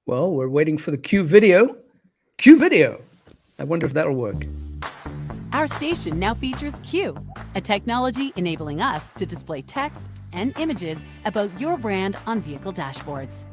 Well, we're waiting for the Q video. Q video. I wonder if that'll work. Our station now features Q, a technology enabling us to display text and images about your brand on vehicle dashboards.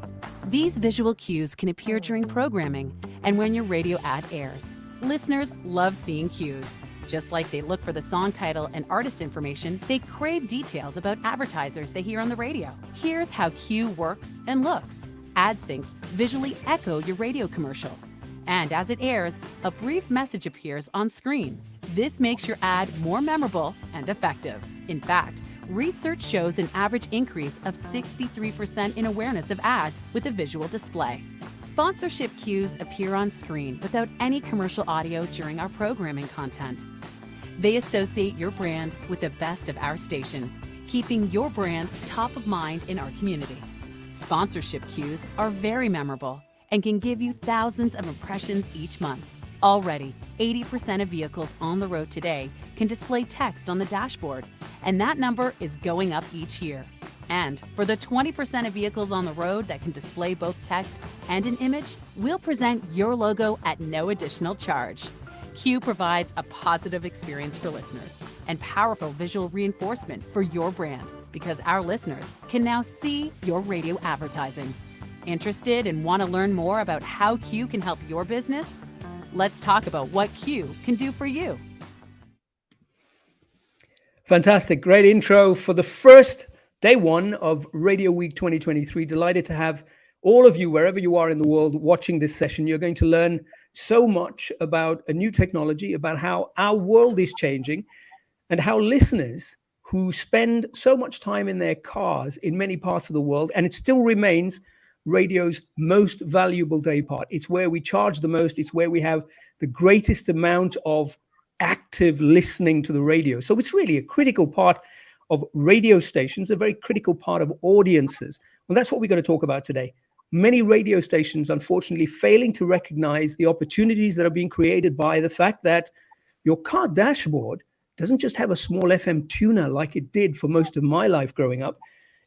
These visual cues can appear during programming and when your radio ad airs. Listeners love seeing cues. Just like they look for the song title and artist information, they crave details about advertisers they hear on the radio. Here's how Q works and looks. Ad syncs visually echo your radio commercial. And as it airs, a brief message appears on screen. This makes your ad more memorable and effective. In fact, research shows an average increase of 63% in awareness of ads with a visual display. Sponsorship cues appear on screen without any commercial audio during our programming content. They associate your brand with the best of our station, keeping your brand top of mind in our community. Sponsorship cues are very memorable and can give you thousands of impressions each month. Already, 80% of vehicles on the road today can display text on the dashboard, and that number is going up each year. And for the 20% of vehicles on the road that can display both text and an image, we'll present your logo at no additional charge. Q provides a positive experience for listeners and powerful visual reinforcement for your brand because our listeners can now see your radio advertising. Interested and want to learn more about how Q can help your business? Let's talk about what Q can do for you. Fantastic. Great intro for the first day one of Radio Week 2023. Delighted to have all of you, wherever you are in the world, watching this session. You're going to learn so much about a new technology, about how our world is changing, and how listeners who spend so much time in their cars in many parts of the world, and it still remains radio's most valuable day part. It's where we charge the most. It's where we have the greatest amount of active listening to the radio. So it's really a critical part of radio stations, a very critical part of audiences. Well, that's what we're going to talk about today. Many radio stations, unfortunately, failing to recognize the opportunities that are being created by the fact that your car dashboard doesn't just have a small FM tuner like it did for most of my life growing up.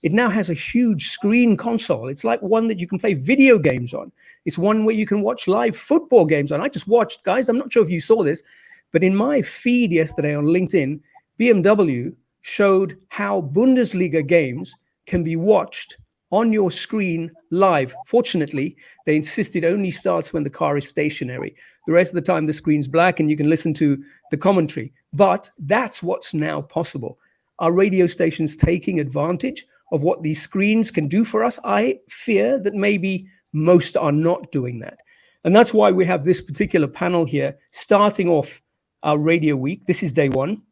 It now has a huge screen console. It's like one that you can play video games on. It's one where you can watch live football games on. I just watched, guys, I'm not sure if you saw this, but in my feed yesterday on LinkedIn, BMW showed how Bundesliga games can be watched on your screen live. Fortunately, they insist it only starts when the car is stationary. The rest of the time, the screen's black and you can listen to the commentary. But that's what's now possible. Are radio stations taking advantage of what these screens can do for us? I fear that maybe most are not doing that. And that's why we have this particular panel here, starting off our radio week. This is day one.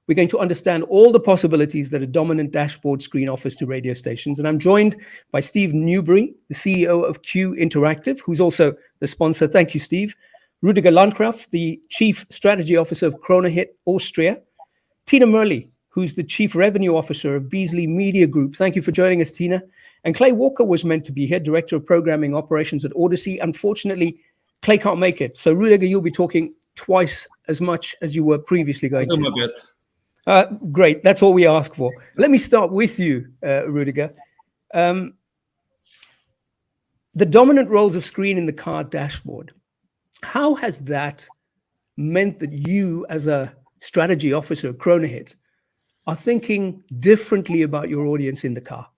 We're going to understand all the possibilities that a dominant dashboard screen offers to radio stations. And I'm joined by Steve Newbury, the CEO of Q Interactive, who's also the sponsor. Thank you, Steve. Rudiger Landgraf, the Chief Strategy Officer of Kronehit Austria. Tina Murley, who's the Chief Revenue Officer of Beasley Media Group. Thank you for joining us, Tina. And Clay Walker was meant to be here, Director of Programming Operations at Odyssey. Unfortunately, Clay can't make it. So Rudiger, you'll be talking twice as much as you were previously going to. I'll do my best. Great. That's all we ask for. Let me start with you, Rudiger. The dominant roles of screen in the car dashboard. How has that meant that you, as a strategy officer at Kronehit, are thinking differently about your audience in the car?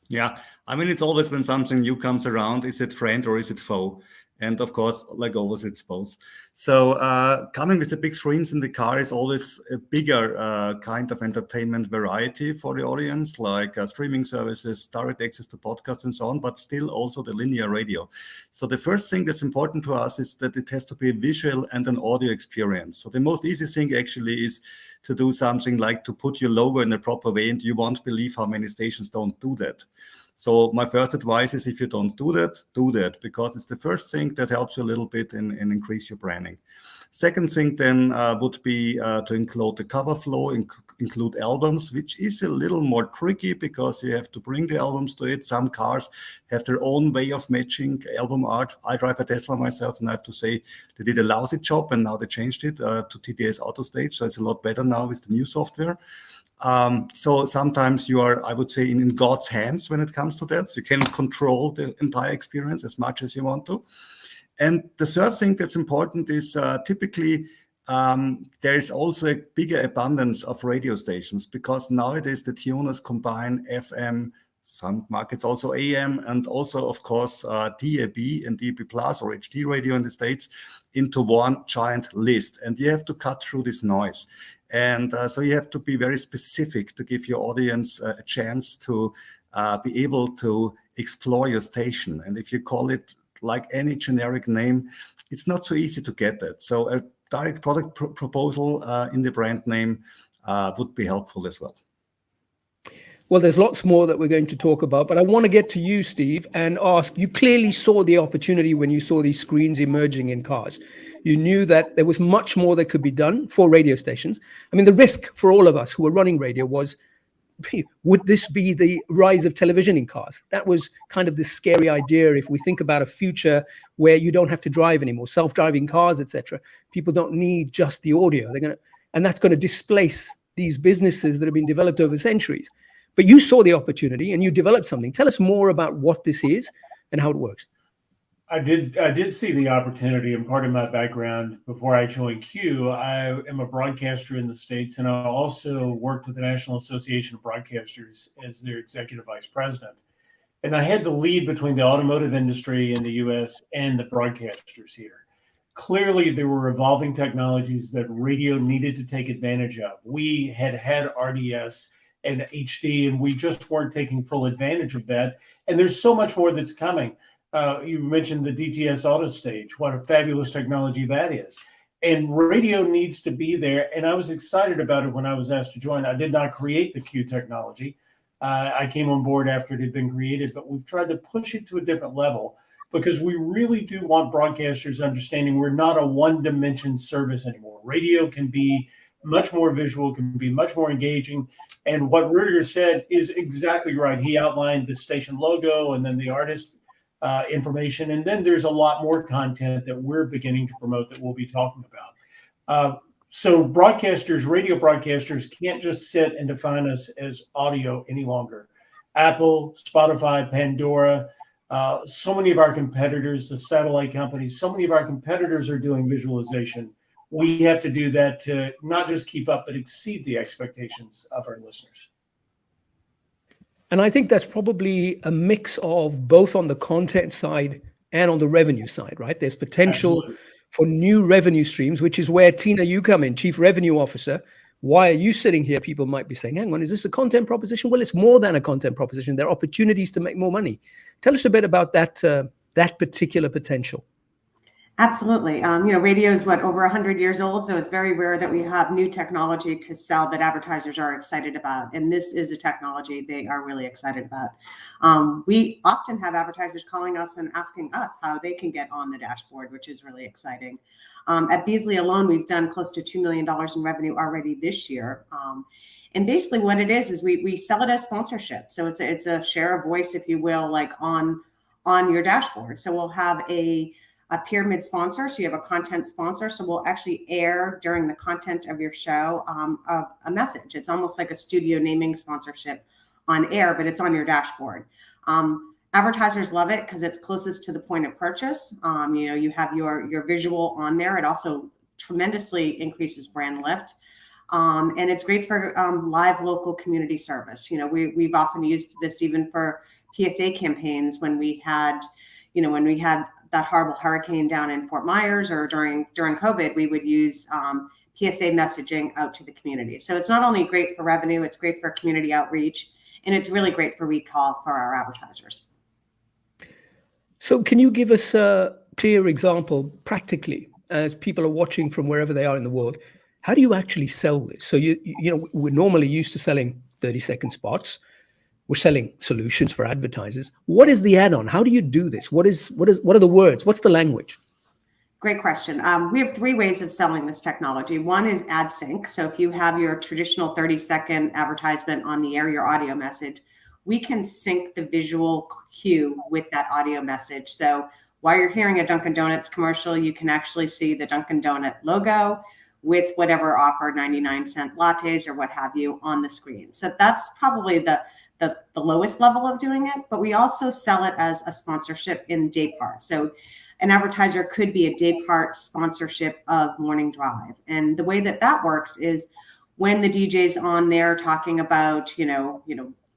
Yeah, I mean, it's always when something new comes around, is it friend or is it foe? And of course, like always, it's both. So coming with the big screens in the car is always a bigger kind of entertainment variety for the audience, like streaming services, direct access to podcasts and so on, but still also the linear radio. So the first thing that's important to us is that it has to be a visual and an audio experience. So the most easy thing actually is to do something like to put your logo in a proper way, and you won't believe how many stations don't do that. So my first advice is, if you don't do that, because it's the first thing that helps you a little bit and increase your branding. Second thing then would be to include the cover flow, include albums, which is a little more tricky because you have to bring the albums to it. Some cars have their own way of matching album art. I drive a Tesla myself, and I have to say they did a lousy job, and now they changed it to TTS AutoStage, so it's a lot better now with the new software. So sometimes you are, I would say, in God's hands when it comes to that. So you can control the entire experience as much as you want to. And the third thing that's important is typically there is also a bigger abundance of radio stations, because nowadays the tuners combine FM, some markets also AM, and also, of course, DAB and DAB Plus or HD radio in the States into one giant list. And you have to cut through this noise. And so you have to be very specific to give your audience a chance to be able to explore your station. And if you call it like any generic name, it's not so easy to get that. So a direct product proposal in the brand name would be helpful as well. Well, there's lots more that we're going to talk about, but I want to get to you, Steve, and ask, you clearly saw the opportunity when you saw these screens emerging in cars. You knew that there was much more that could be done for radio stations. I mean, the risk for all of us who were running radio was, would this be the rise of television in cars? That was kind of the scary idea. If we think about a future where you don't have to drive anymore, self-driving cars, etc., people don't need just the audio. And that's going to displace these businesses that have been developed over centuries. But you saw the opportunity and you developed something. Tell us more about what this is and how it works. I did see the opportunity, and part of my background before I joined Q, I am a broadcaster in the States, and I also worked with the National Association of Broadcasters as their executive vice president. And I had the lead between the automotive industry in the US and the broadcasters here. Clearly, there were evolving technologies that radio needed to take advantage of. We had RDS and HD, and we just weren't taking full advantage of that. And there's so much more that's coming. You mentioned the DTS Auto Stage. What a fabulous technology that is. And radio needs to be there. And I was excited about it when I was asked to join. I did not create the Q technology. I came on board after it had been created, but we've tried to push it to a different level because we really do want broadcasters understanding we're not a one-dimension service anymore. Radio can be much more visual, can be much more engaging. And what Rudiger said is exactly right. He outlined the station logo and then the artist information. And then there's a lot more content that we're beginning to promote that we'll be talking about. So broadcasters, radio broadcasters can't just sit and define us as audio any longer. Apple, Spotify, Pandora, so many of our competitors, the satellite companies, so many of our competitors are doing visualization. We have to do that to not just keep up, but exceed the expectations of our listeners. And I think that's probably a mix of both on the content side and on the revenue side, right? There's potential Absolutely. for new revenue streams, which is where, Tina, you come in, Chief Revenue Officer. Why are you sitting here? People might be saying, hang on, is this a content proposition? Well, it's more than a content proposition. There are opportunities to make more money. Tell us a bit about that particular potential. Absolutely. Radio is over 100 years old, so it's very rare that we have new technology to sell that advertisers are excited about. And this is a technology they are really excited about. We often have advertisers calling us and asking us how they can get on the dashboard, which is really exciting. At Beasley alone, we've done close to $2 million in revenue already this year. And basically what it is we sell it as sponsorship. So it's a share of voice, if you will, like on your dashboard. So we'll have a pyramid sponsor. So you have a content sponsor. So we'll actually air during the content of your show a message. It's almost like a studio naming sponsorship on air, but it's on your dashboard. Advertisers love it because it's closest to the point of purchase. You have your visual on there. It also tremendously increases brand lift. And it's great for live local community service. We've often used this even for PSA campaigns when we had that horrible hurricane down in Fort Myers, or during COVID, we would use PSA messaging out to the community. So it's not only great for revenue, it's great for community outreach, and it's really great for recall for our advertisers. So can you give us a clear example, practically, as people are watching from wherever they are in the world? How do you actually sell this? So we're normally used to selling 30-second spots. We're selling solutions for advertisers. What is the add-on? How do you do this? What are the words? What's the language? Great question. We have three ways of selling this technology. One is ad sync. So if you have your traditional 30-second advertisement on the air, your audio message, we can sync the visual cue with that audio message. So while you're hearing a Dunkin' Donuts commercial, you can actually see the Dunkin' Donut logo. with whatever offer, 99-cent lattes or what have you, on the screen. So that's probably the lowest level of doing it, but we also sell it as a sponsorship in day part. So an advertiser could be a day part sponsorship of Morning Drive. And the way that works is when the DJ's on there talking about,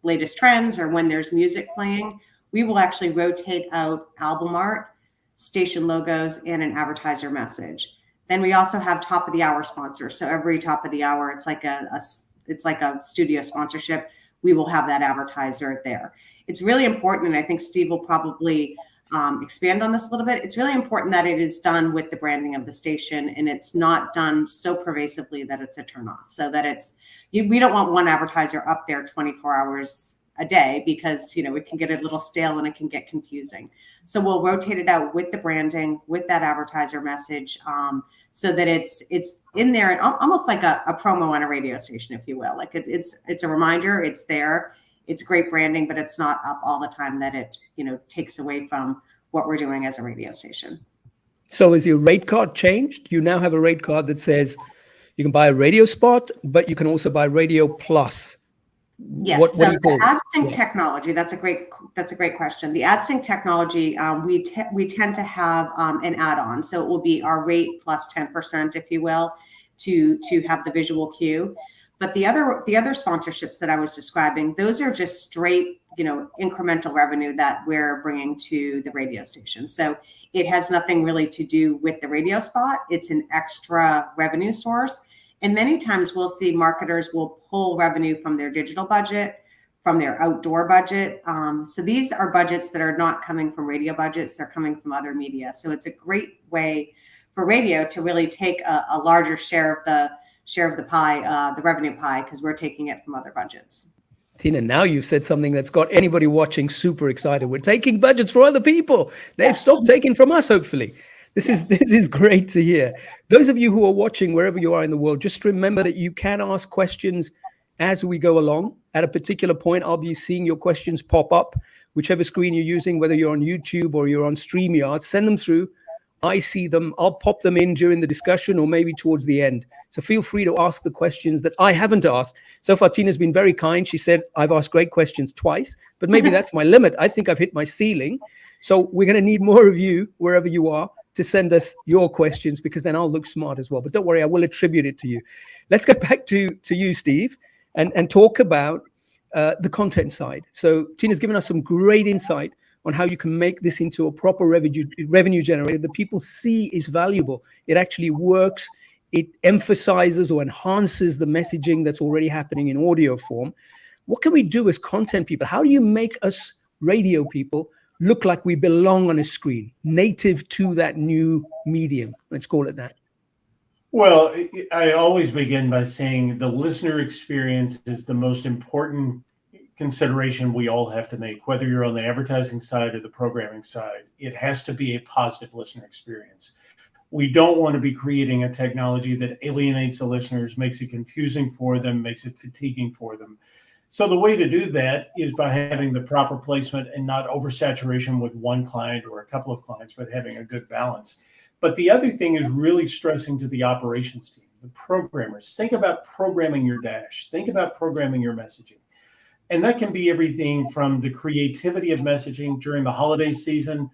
latest trends, or when there's music playing, we will actually rotate out album art, station logos, and an advertiser message. Then we also have top of the hour sponsors. So every top of the hour, it's like a studio sponsorship. We will have that advertiser there. It's really important, and I think Steve will probably expand on this a little bit. It's really important that it is done with the branding of the station, and it's not done so pervasively that it's a turnoff. So that we don't want one advertiser up there 24 hours a day, because it can get a little stale and it can get confusing. So we'll rotate it out with the branding, with that advertiser message, so that it's in there, and almost like a promo on a radio station, if you will. Like it's a reminder, it's there, it's great branding, but it's not up all the time that it takes away from what we're doing as a radio station. So is your rate card changed? You now have a rate card that says you can buy a radio spot, but you can also buy Radio Plus. Yes. What So do you call the it? AdSync technology, that's a great question. The AdSync technology, we tend to have an add-on. So it will be our rate plus 10%, if you will, to have the visual cue. But the other sponsorships that I was describing, those are just straight, incremental revenue that we're bringing to the radio station. So it has nothing really to do with the radio spot. It's an extra revenue source. And many times we'll see marketers will pull revenue from their digital budget, from their outdoor budget. So these are budgets that are not coming from radio budgets, they're coming from other media. So it's a great way for radio to really take a larger share of the pie, the revenue pie, because we're taking it from other budgets. Tina, now you've said something that's got anybody watching super excited. We're taking budgets for other people. They've stopped taking from us, hopefully. This is great to hear. Those of you who are watching wherever you are in the world, just remember that you can ask questions as we go along. At a particular point, I'll be seeing your questions pop up, whichever screen you're using, whether you're on YouTube or you're on StreamYard, send them through. I see them. I'll pop them in during the discussion or maybe towards the end. So feel free to ask the questions that I haven't asked. So far, Tina's been very kind. She said, I've asked great questions twice, but maybe that's my limit. I think I've hit my ceiling. So we're going to need more of you, wherever you are, to send us your questions, because then I'll look smart as well. But don't worry, I will attribute it to you. Let's get back to you, Steve, and talk about the content side. So Tina's given us some great insight on how you can make this into a proper revenue generator that people see is valuable. It actually works. It emphasizes or enhances the messaging that's already happening in audio form. What can we do as content people? How do you make us radio people look like we belong on a screen, native to that new medium? Let's call it that. Well, I always begin by saying the listener experience is the most important consideration we all have to make, whether you're on the advertising side or the programming side. It has to be a positive listener experience. We don't want to be creating a technology that alienates the listeners, makes it confusing for them, makes it fatiguing for them. So the way to do that is by having the proper placement and not oversaturation with one client or a couple of clients, but having a good balance. But the other thing is really stressing to the operations team, the programmers. Think about programming your dash. Think about programming your messaging. And that can be everything from the creativity of messaging during the holiday season.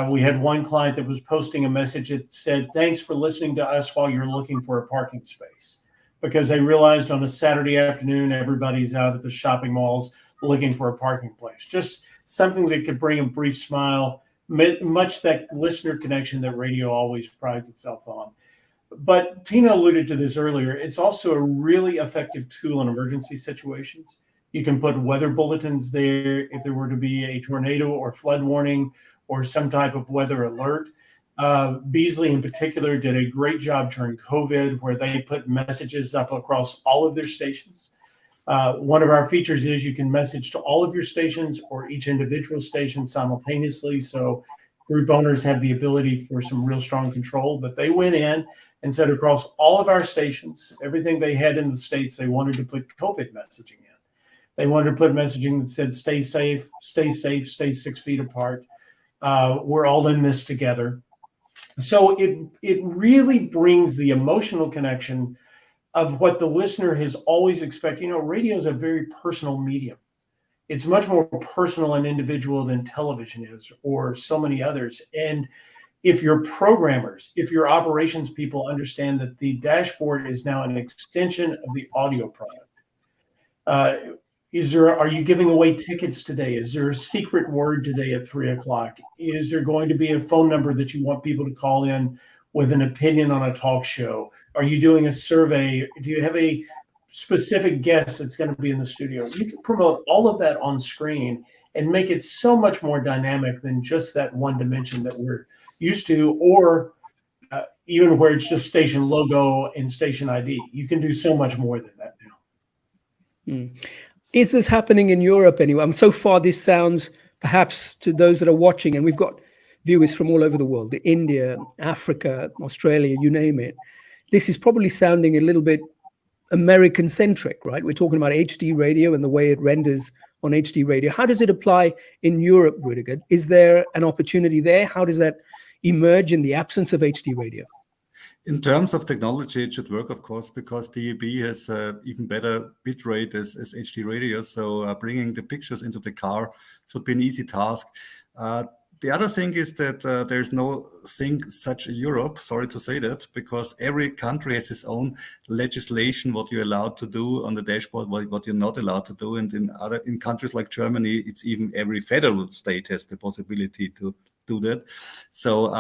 We had one client that was posting a message that said, "Thanks for listening to us while you're looking for a parking space." Because they realized on a Saturday afternoon, everybody's out at the shopping malls looking for a parking place. Just something that could bring a brief smile, much that listener connection that radio always prides itself on. But Tina alluded to this earlier. It's also a really effective tool in emergency situations. You can put weather bulletins there if there were to be a tornado or flood warning or some type of weather alert. Beasley in particular did a great job during COVID where they put messages up across all of their stations. One of our features is you can message to all of your stations or each individual station simultaneously. So group owners have the ability for some real strong control, but they went in and said across all of our stations, everything they had in the States, they wanted to put COVID messaging in. They wanted to put messaging that said, stay safe, stay 6 feet apart. We're all in this together. So it really brings the emotional connection of what the listener has always expected. You know, radio is a very personal medium. It's much more personal and individual than television is, or so many others. And if your programmers, if your operations people understand that the dashboard is now an extension of the audio product, are you giving away tickets today? Is there a secret word today at 3:00? Is there going to be a phone number that you want people to call in with an opinion on a talk show? Are you doing a survey? Do you have a specific guest that's going to be in the studio? You can promote all of that on screen and make it so much more dynamic than just that one dimension that we're used to, or even where it's just station logo and station ID. You can do so much more than that now. Is this happening in Europe anyway? So far, this sounds, perhaps to those that are watching, and we've got viewers from all over the world, India, Africa, Australia, you name it. This is probably sounding a little bit American-centric, right? We're talking about HD radio and the way it renders on HD radio. How does it apply in Europe, Rudiger? Is there an opportunity there? How does that emerge in the absence of HD radio? In terms of technology, it should work, of course, because DAB has even better bit rate as HD radio. So bringing the pictures into the car should be an easy task. The other thing is that there's no thing such a Europe, sorry to say that, because every country has its own legislation, what you're allowed to do on the dashboard, what you're not allowed to do. And in countries like Germany, it's even every federal state has the possibility to do that. So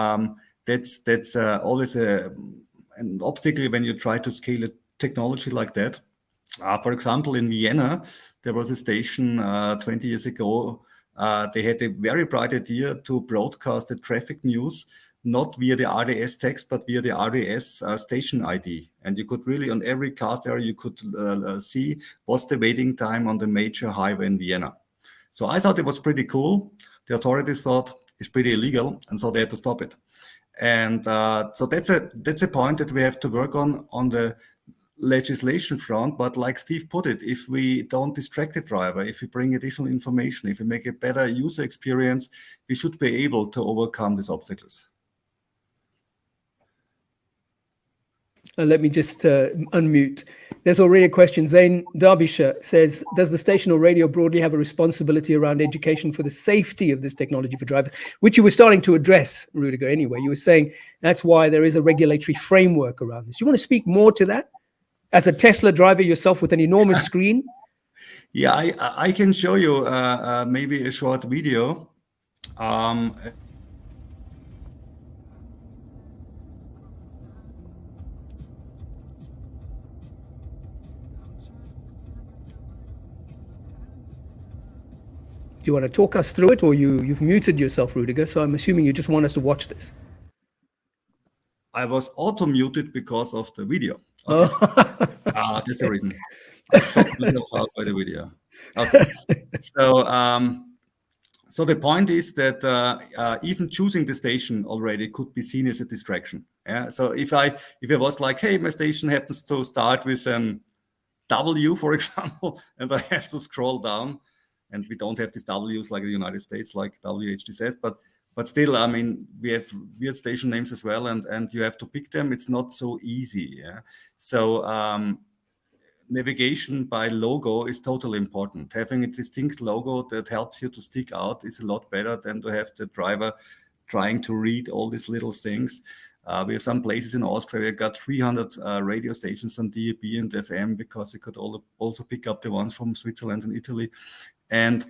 that's always an obstacle when you try to scale a technology like that. For example, in Vienna, there was a station 20 years ago. They had a very bright idea to broadcast the traffic news, not via the RDS text, but via the RDS station ID. And you could really, on every cast area, you could see what's the waiting time on the major highway in Vienna. So I thought it was pretty cool. The authorities thought it's pretty illegal, and so they had to stop it. And so that's a point that we have to work on the legislation front. But like Steve put it, if we don't distract the driver, if we bring additional information, if we make a better user experience, we should be able to overcome these obstacles. Let me just unmute. There's already a question. Zain Derbyshire says, does the station or radio broadly have a responsibility around education for the safety of this technology for drivers? Which you were starting to address, Rudiger, anyway. You were saying that's why there is a regulatory framework around this. You want to speak more to that? As a Tesla driver yourself with an enormous screen? Yeah, I can show you maybe a short video. Do you want to talk us through it, or you've muted yourself, Rudiger? So I'm assuming you just want us to watch this. I was auto-muted because of the video. Okay. That's the reason. I shot myself out by the video. Okay. So the point is that even choosing the station already could be seen as a distraction. Yeah. So if I was like, hey, my station happens to start with an W, for example, and I have to scroll down, and we don't have these W's like the United States, like WHDZ, but still, I mean, we have weird station names as well, and you have to pick them. It's not so easy. Yeah? So navigation by logo is totally important. Having a distinct logo that helps you to stick out is a lot better than to have the driver trying to read all these little things. We have some places in Austria, got 300 radio stations on DAB and FM, because you could also pick up the ones from Switzerland and Italy. And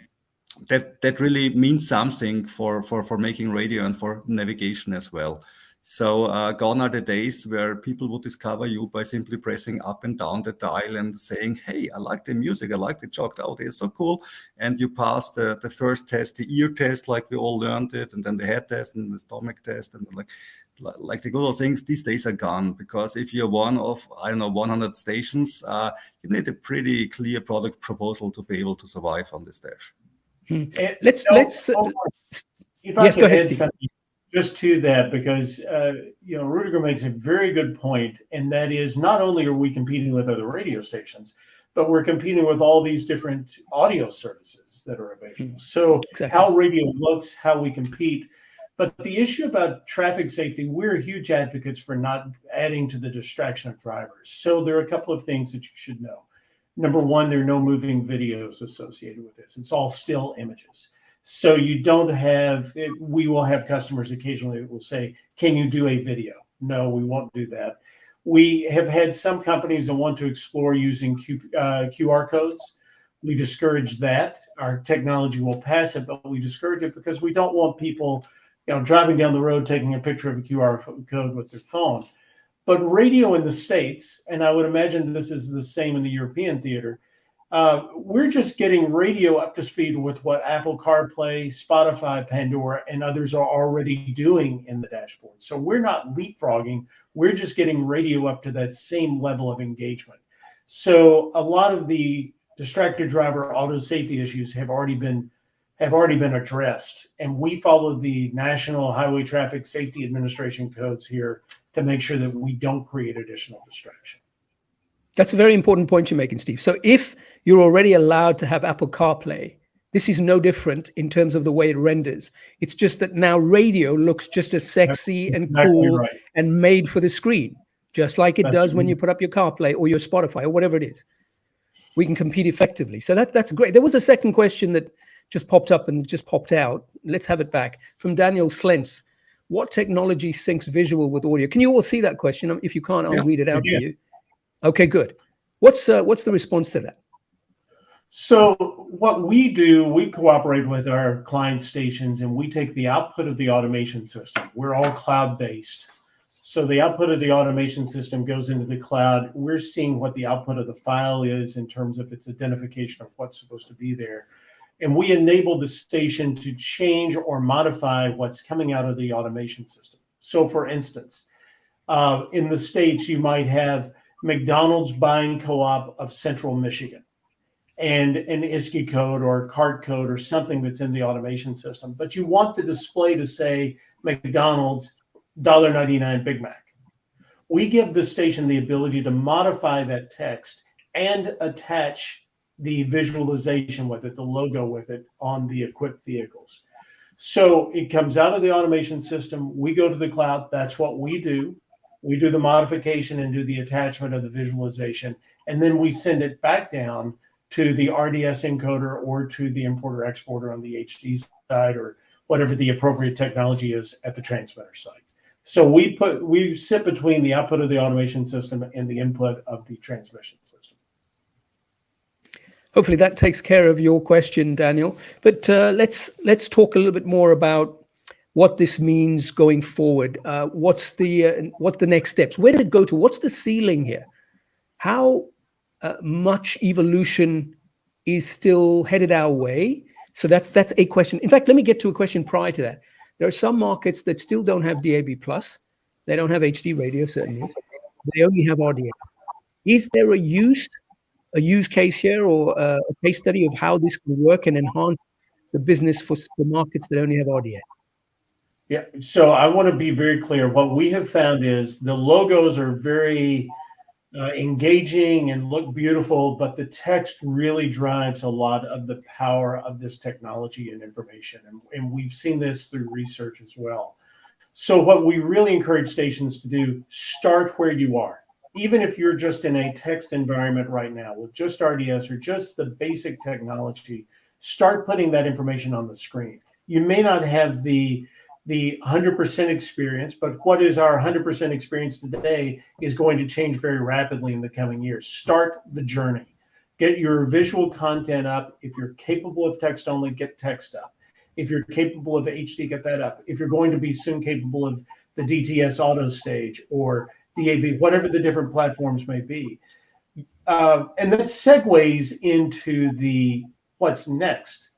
that really means something for making radio and for navigation as well. So gone are the days where people would discover you by simply pressing up and down the dial and saying, hey, I like the music, I like the joke, oh, they're so cool. And you pass the first test, the ear test, like we all learned it, and then the head test and the stomach test, and like the good old things. These days are gone, because if you're one of, 100 stations, you need a pretty clear product proposal to be able to survive on this dash. Let's if I yes, could go ahead, add Steve. something just to that, because Rudiger makes a very good point, and that is, not only are we competing with other radio stations, but we're competing with all these different audio services that are available. So Exactly. how radio looks, how we compete, But the issue about traffic safety, we're huge advocates for not adding to the distraction of drivers. So there are a couple of things that you should know. Number one, there are no moving videos associated with this. It's all still images. So you don't have, we will have customers occasionally that will say, can you do a video? No, we won't do that. We have had some companies that want to explore using QR codes. We discourage that. Our technology will pass it, but we discourage it because we don't want people, driving down the road, taking a picture of a QR code with their phone. But radio in the States, and I would imagine this is the same in the European theater, we're just getting radio up to speed with what Apple CarPlay, Spotify, Pandora, and others are already doing in the dashboard. So we're not leapfrogging. We're just getting radio up to that same level of engagement. So a lot of the distracted driver auto safety issues have already been addressed, and we follow the National Highway Traffic Safety Administration codes here to make sure that we don't create additional distraction. That's a very important point you're making, Steve. So if you're already allowed to have Apple CarPlay, this is no different in terms of the way it renders. It's just that now radio looks just as sexy and cool right. and made for the screen, just like it That's does when you put up your CarPlay or your Spotify or whatever it is. We can compete effectively. So that's great. There was a second question that just popped up and just popped out. Let's have it back. From Daniel Slentz. What technology syncs visual with audio? Can you all see that question? If you can't, I'll read it out for you. Okay, good. What's the response to that? So what we do, we cooperate with our client stations and we take the output of the automation system. We're all cloud-based. So the output of the automation system goes into the cloud. We're seeing what the output of the file is in terms of its identification of what's supposed to be there. And we enable the station to change or modify what's coming out of the automation system. So for instance, in the States, you might have McDonald's Buying Co-op of Central Michigan and an ISKI code or CART code or something that's in the automation system. But you want the display to say McDonald's $1.99 Big Mac. We give the station the ability to modify that text and attach the visualization with it, the logo with it on the equipped vehicles. So it comes out of the automation system. We go to the cloud. That's what we do. We do the modification and do the attachment of the visualization. And then we send it back down to the RDS encoder or to the importer exporter on the HD side or whatever the appropriate technology is at the transmitter site. So we sit between the output of the automation system and the input of the transmission system. Hopefully that takes care of your question, Daniel. But let's talk a little bit more about what this means going forward. What's the next steps? Where does it go to? What's the ceiling here? How much evolution is still headed our way? So that's a question. In fact, let me get to a question prior to that. There are some markets that still don't have DAB+. They don't have HD radio, certainly. They only have RDS. Is there a use case here or a case study of how this can work and enhance the business for the markets that only have RDS? Yeah, so I want to be very clear. What we have found is the logos are very engaging and look beautiful, but the text really drives a lot of the power of this technology and information. And we've seen this through research as well. So what we really encourage stations to do, start where you are. Even if you're just in a text environment right now with just RDS or just the basic technology, start putting that information on the screen. You may not have the 100% experience, but what is our 100% experience today is going to change very rapidly in the coming years. Start the journey. Get your visual content up. If you're capable of text only, get text up. If you're capable of HD, get that up. If you're going to be soon capable of the DTS auto stage or DAB, whatever the different platforms may be. And that segues into what's next.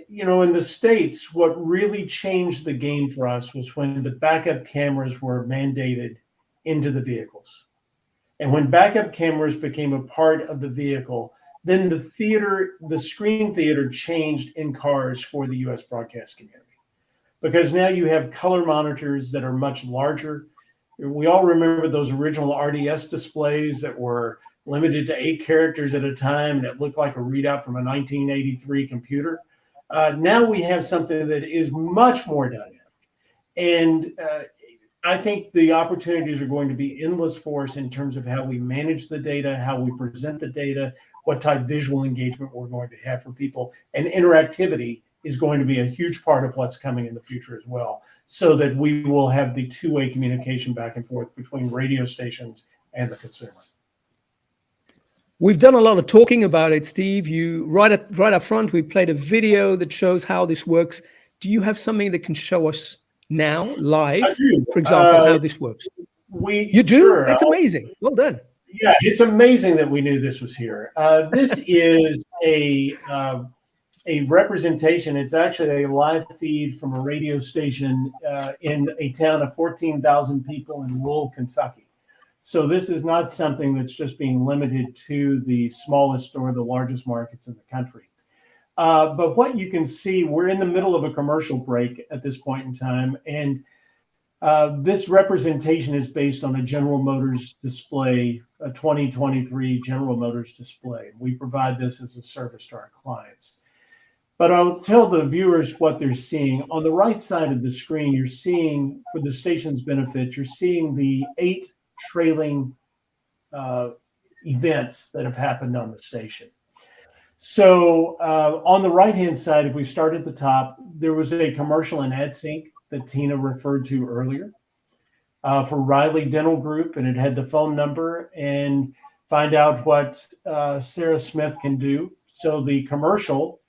You know, in the States, what really changed the game for us was when the backup cameras were mandated into the vehicles. And when backup cameras became a part of the vehicle, then the screen theater changed in cars for the US broadcast community. Because now you have color monitors that are much larger. We all remember those original RDS displays that were limited to 8 characters at a time that looked like a readout from a 1983 computer. Now we have something that is much more dynamic. And I think the opportunities are going to be endless for us in terms of how we manage the data, how we present the data, what type of visual engagement we're going to have for people. And interactivity is going to be a huge part of what's coming in the future as well, so that we will have the two-way communication back and forth between radio stations and the consumer. We've done a lot of talking about it, Steve. You right up front, we played a video that shows how this works. Do you have something that can show us now live, I do. for example, how this works? You do? Sure. That's amazing. Well done. Yeah, it's amazing that we knew this was here. This is a representation. It's actually a live feed from a radio station in a town of 14,000 people in rural Kentucky. So this is not something that's just being limited to the smallest or the largest markets in the country. But what you can see, we're in the middle of a commercial break at this point in time. And this representation is based on a General Motors display, a 2023 General Motors display. We provide this as a service to our clients. But I'll tell the viewers what they're seeing. On the right side of the screen, you're seeing, for the station's benefit, you're seeing the 8 trailing events that have happened on the station. So on the right-hand side, if we start at the top, there was a commercial in AdSync that Tina referred to earlier for Riley Dental Group, and it had the phone number and find out what Sarah Smith can do. So the commercial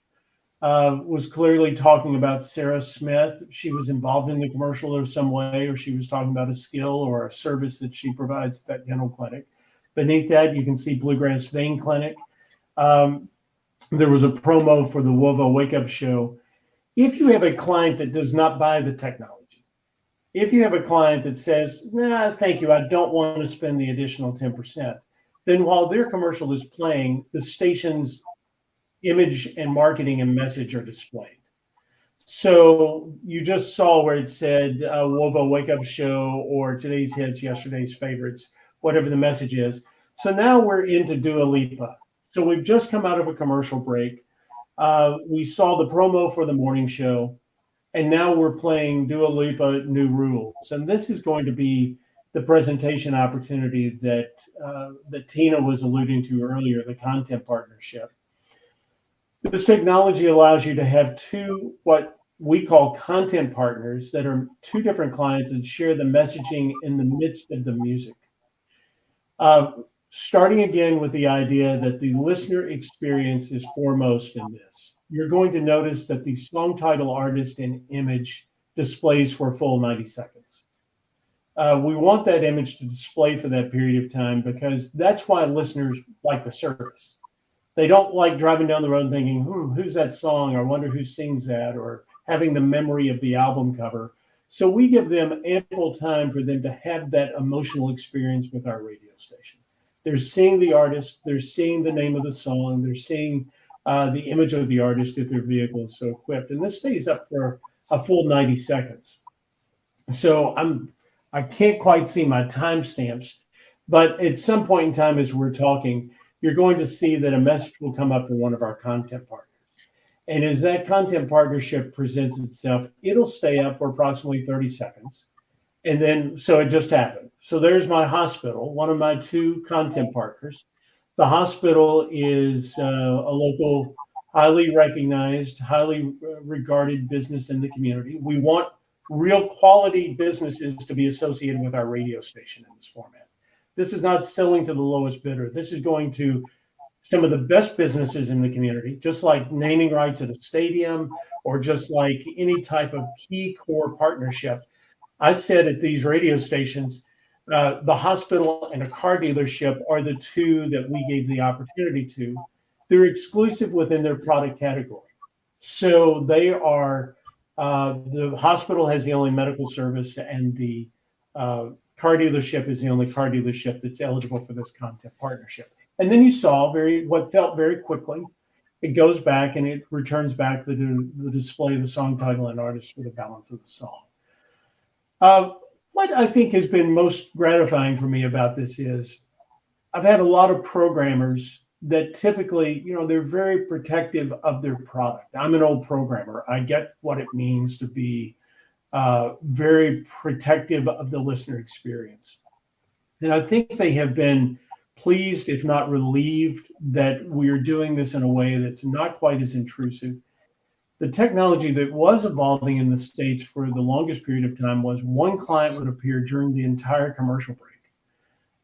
was clearly talking about Sarah Smith. She was involved in the commercial in some way, or she was talking about a skill or a service that she provides at that dental clinic. Beneath that, you can see Bluegrass Vein Clinic. There was a promo for the WOVA Wake Up Show. If you have a client that does not buy the technology, if you have a client that says, nah, thank you, I don't want to spend the additional 10%, then while their commercial is playing, the station's image and marketing and message are displayed. So you just saw where it said WOVA Wake Up Show or today's hits, yesterday's favorites, whatever the message is. So now we're into Dua Lipa. So we've just come out of a commercial break. We saw the promo for the morning show, and now we're playing Dua Lipa New Rules. And this is going to be the presentation opportunity that Tina was alluding to earlier, the content partnership. This technology allows you to have two, what we call content partners, that are two different clients and share the messaging in the midst of the music. Starting again with the idea that the listener experience is foremost in this. You're going to notice that the song title, artist, and image displays for a full 90 seconds. We want that image to display for that period of time because that's why listeners like the service. They don't like driving down the road and thinking, who's that song? Or I wonder who sings that, or having the memory of the album cover. So we give them ample time for them to have that emotional experience with our radio station. They're seeing the artist, they're seeing the name of the song, they're seeing the image of the artist if their vehicle is so equipped. And this stays up for a full 90 seconds. So I can't quite see my timestamps, but at some point in time as we're talking, you're going to see that a message will come up from one of our content partners. And as that content partnership presents itself, it'll stay up for approximately 30 seconds. And then, so it just happened. So there's my hospital, one of my two content partners. The hospital is a local, highly recognized, highly regarded business in the community. We want real quality businesses to be associated with our radio station in this format. This is not selling to the lowest bidder. This is going to some of the best businesses in the community, just like naming rights at a stadium or just like any type of key core partnership. I said at these radio stations, the hospital and a car dealership are the two that we gave the opportunity to. They're exclusive within their product category. So they are, the hospital has the only medical service, and the car dealership is the only car dealership that's eligible for this content partnership. And then you saw what felt very quickly, it goes back and it returns back the display of the song title and artist for the balance of the song. What I think has been most gratifying for me about this is I've had a lot of programmers that typically, they're very protective of their product. I'm an old programmer. I get what it means to be very protective of the listener experience. And I think they have been pleased, if not relieved, that we're doing this in a way that's not quite as intrusive. The technology that was evolving in the States for the longest period of time was one client would appear during the entire commercial break.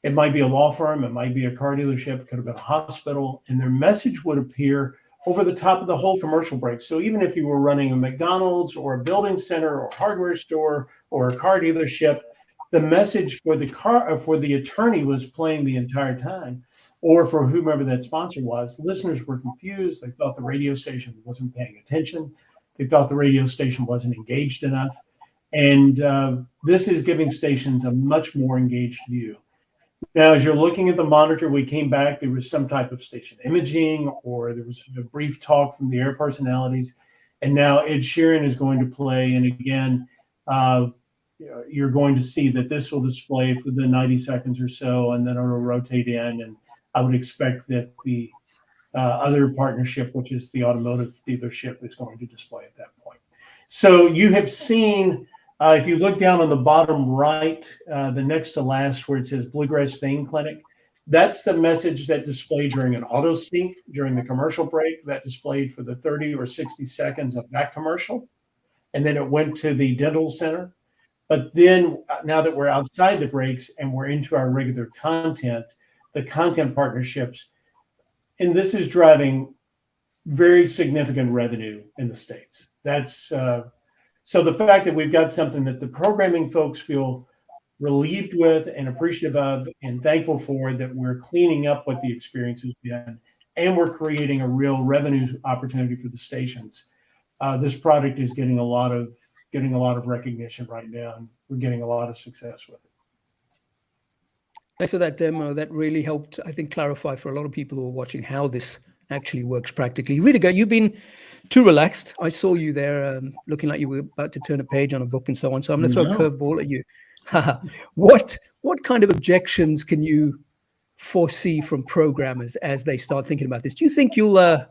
It might be a law firm, it might be a car dealership, it could have been a hospital, and their message would appear over the top of the whole commercial break. So even if you were running a McDonald's or a building center or a hardware store or a car dealership, the message for the attorney was playing the entire time, or for whomever that sponsor was. Listeners were confused. They thought the radio station wasn't paying attention. They thought the radio station wasn't engaged enough. And this is giving stations a much more engaged view. Now, as you're looking at the monitor, we came back, there was some type of station imaging, or there was a brief talk from the air personalities. And now Ed Sheeran is going to play. And again, you're going to see that this will display for the 90 seconds or so, and then it'll rotate in. And I would expect that the other partnership, which is the automotive dealership, is going to display at that point. So you have seen, if you look down on the bottom right, the next to last where it says Bluegrass Vein Clinic, that's the message that displayed during an auto sync during the commercial break, that displayed for the 30 or 60 seconds of that commercial. And then it went to the dental center. But then now that we're outside the breaks and we're into our regular content, the content partnerships, and this is driving very significant revenue in the States. That's so the fact that we've got something that the programming folks feel relieved with and appreciative of and thankful for, that we're cleaning up what the experience has been, and we're creating a real revenue opportunity for the stations. This product is getting a lot of recognition right now, and we're getting a lot of success with it. Thanks for that demo. That really helped, I think, clarify for a lot of people who are watching how this actually works practically. Rüdiger, you've been too relaxed. I saw you there looking like you were about to turn a page on a book and so on. So I'm going to throw a curveball at you. What kind of objections can you foresee from programmers as they start thinking about this? Do you think you're going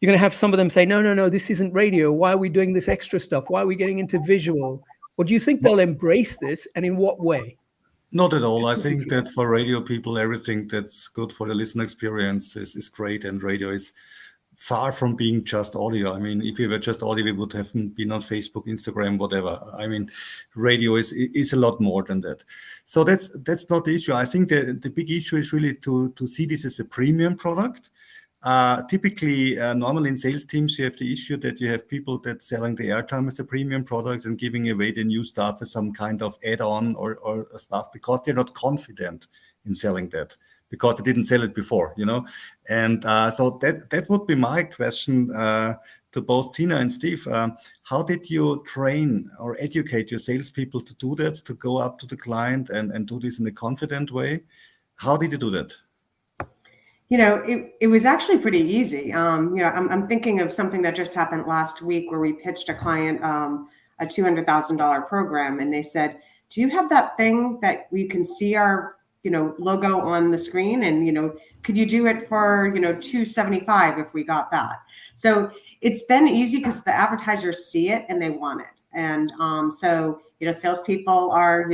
to have some of them say, no, this isn't radio. Why are we doing this extra stuff? Why are we getting into visual? Or do you think they'll embrace this, and in what way? Not at all. I think that for radio people, everything that's good for the listener experience is great, and radio is far from being just audio. I mean, if we were just audio, we would have been on Facebook, Instagram, whatever. I mean, radio is a lot more than that. So that's not the issue. I think the big issue is really to see this as a premium product. Typically, normally in sales teams, you have the issue that you have people that selling the airtime as a premium product and giving away the new stuff as some kind of add-on or stuff, because they're not confident in selling that, because they didn't sell it before, And so that would be my question to both Tina and Steve. How did you train or educate your salespeople to do that, to go up to the client and do this in a confident way? How did you do that? It was actually pretty easy. I'm thinking of something that just happened last week where we pitched a client a $200,000 program, and they said, do you have that thing that we can see our logo on the screen, and could you do it for $275 if we got that? So it's been easy because the advertisers see it and they want it, and so salespeople are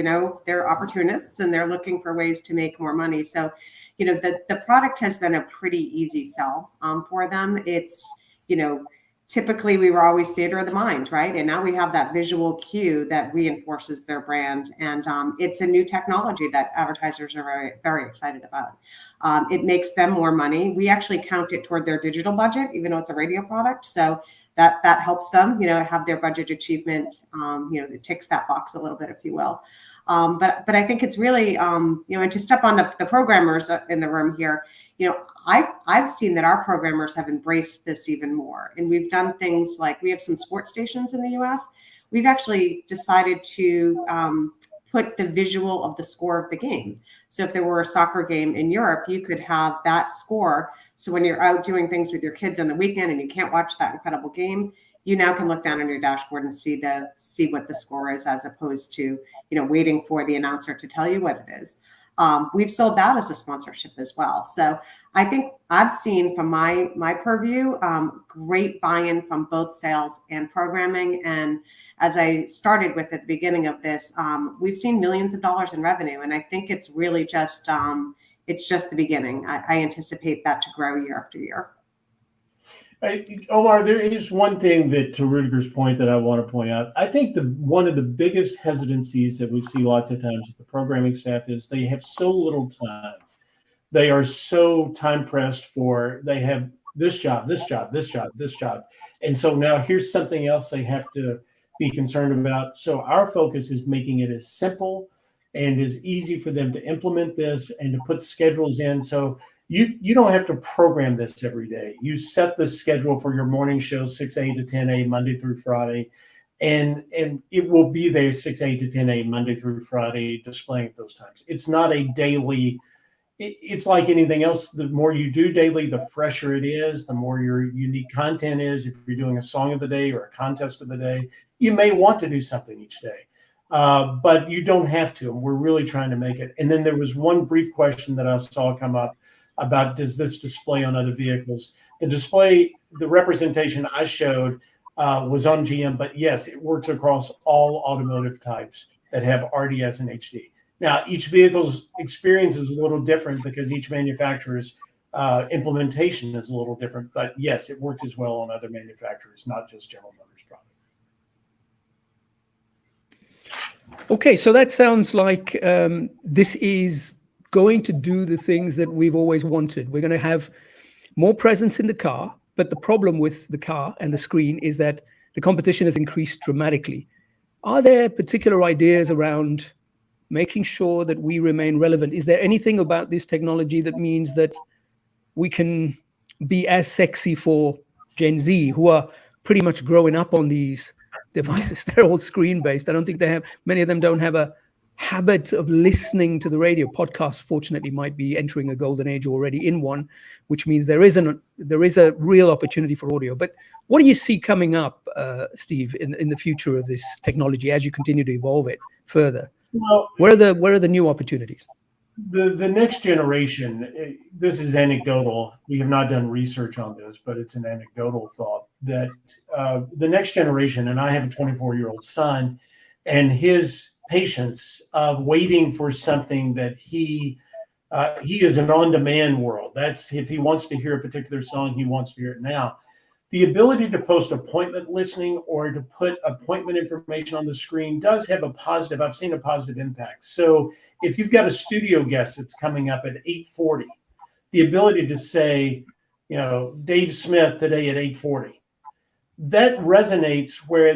they're opportunists and they're looking for ways to make more money. So the product has been a pretty easy sell for them. It's typically we were always theater of the mind, right? And now we have that visual cue that reinforces their brand. And it's a new technology that advertisers are very, very excited about. It makes them more money. We actually count it toward their digital budget, even though it's a radio product. So that helps them, have their budget achievement, it ticks that box a little bit, if you will. But I think it's really, and to step on the programmers in the room here, I've seen that our programmers have embraced this even more. And we've done things like, we have some sports stations in the US. We've actually decided to put the visual of the score of the game. So if there were a soccer game in Europe, you could have that score. So when you're out doing things with your kids on the weekend and you can't watch that incredible game, you now can look down on your dashboard and see what the score is, as opposed to waiting for the announcer to tell you what it is. we've sold that as a sponsorship as well. So I think I've seen from my purview, great buy-in from both sales and programming. And as I started with at the beginning of this, we've seen millions of dollars in revenue. And I think it's really just, the beginning. I anticipate that to grow year after year. Omar, there is one thing that, to Rudiger's point, that I want to point out. I think one of the biggest hesitancies that we see lots of times with the programming staff is they have so little time. They are so time pressed they have this job, this job, this job, this job. And so now here's something else they have to be concerned about. So our focus is making it as simple and as easy for them to implement this and to put schedules in. So you don't have to program this every day. You set the schedule for your morning show, 6 a.m. to 10 a.m. Monday through Friday, and it will be there 6 a.m. to 10 a.m. Monday through Friday, displaying at those times. It's not a daily. It's like anything else. The more you do daily, the fresher it is, the more your unique content is. If you're doing a song of the day or a contest of the day, you may want to do something each day, but you don't have to. And we're really trying to make it. And then there was one brief question that I saw come up about, does this display on other vehicles? The display, the representation I showed was on GM, but yes, it works across all automotive types that have RDS and HD. Now, each vehicle's experience is a little different because each manufacturer's implementation is a little different, but yes, it works as well on other manufacturers, not just General Motors product. Okay, so that sounds like this is going to do the things that we've always wanted. We're going to have more presence in the car, but the problem with the car and the screen is that the competition has increased dramatically. Are there particular ideas around making sure that we remain relevant? Is there anything about this technology that means that we can be as sexy for Gen Z, who are pretty much growing up on these devices? They're all screen-based. I don't think many of them don't have a habit of listening to the radio. Podcasts, fortunately, might be entering a golden age already in one, which means there is a real opportunity for audio. But what do you see coming up, Steve, in the future of this technology as you continue to evolve it further? Well, where are the new opportunities? The next generation, this is anecdotal. We have not done research on this, but it's an anecdotal thought that the next generation, and I have a 24-year-old son, and his patience of waiting for something that he is an on-demand world. That's if he wants to hear a particular song, he wants to hear it now. The ability to post appointment listening or to put appointment information on the screen does have I've seen a positive impact. So if you've got a studio guest that's coming up at 8:40, the ability to say, Dave Smith today at 8:40, that resonates where